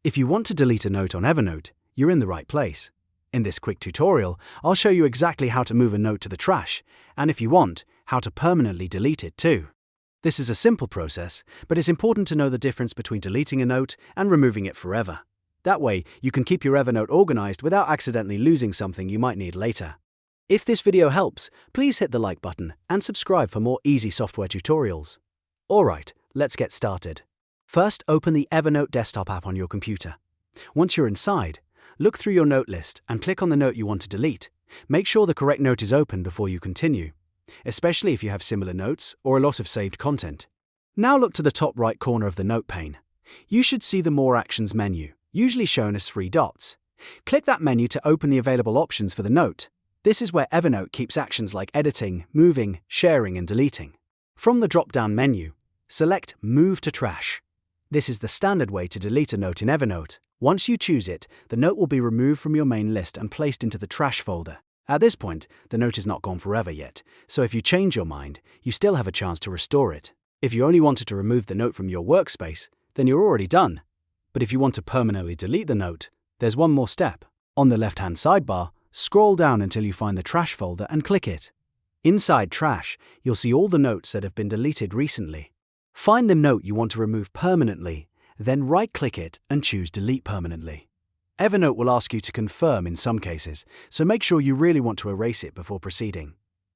If you want to delete a note on Evernote, you're in the right place. In this quick tutorial, I'll show you exactly how to move a note to the trash, and if you want, how to permanently delete it too. This is a simple process, but it's important to know the difference between deleting a note and removing it forever. That way, you can keep your Evernote organized without accidentally losing something you might need later. If this video helps, please hit the like button and subscribe for more easy software tutorials. Alright, let's get started. First, open the Evernote desktop app on your computer. Once you're inside, look through your note list and click on the note you want to delete. Make sure the correct note is open before you continue, especially if you have similar notes or a lot of saved content. Now look to the top right corner of the note pane. You should see the More Actions menu, usually shown as 3 dots. Click that menu to open the available options for the note. This is where Evernote keeps actions like editing, moving, sharing, and deleting. From the drop-down menu, select Move to Trash. This is the standard way to delete a note in Evernote. Once you choose it, the note will be removed from your main list and placed into the trash folder. At this point, the note is not gone forever yet, so if you change your mind, you still have a chance to restore it. If you only wanted to remove the note from your workspace, then you're already done. But if you want to permanently delete the note, there's one more step. On the left-hand sidebar, scroll down until you find the trash folder and click it. Inside Trash, you'll see all the notes that have been deleted recently. Find the note you want to remove permanently, then right-click it and choose Delete Permanently. Evernote will ask you to confirm in some cases, so make sure you really want to erase it before proceeding.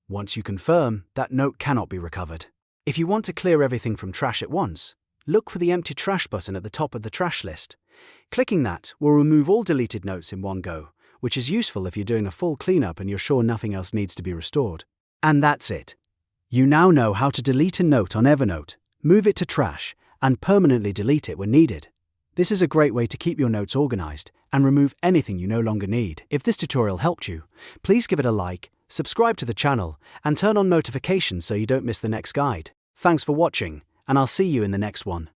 Once you confirm, that note cannot be recovered. If you want to clear everything from trash at once, look for the Empty Trash button at the top of the trash list. Clicking that will remove all deleted notes in one go, which is useful if you're doing a full cleanup and you're sure nothing else needs to be restored. And that's it. You now know how to delete a note on Evernote, move it to trash, and permanently delete it when needed. This is a great way to keep your notes organized and remove anything you no longer need. If this tutorial helped you, please give it a like, subscribe to the channel, and turn on notifications so you don't miss the next guide. Thanks for watching, and I'll see you in the next one.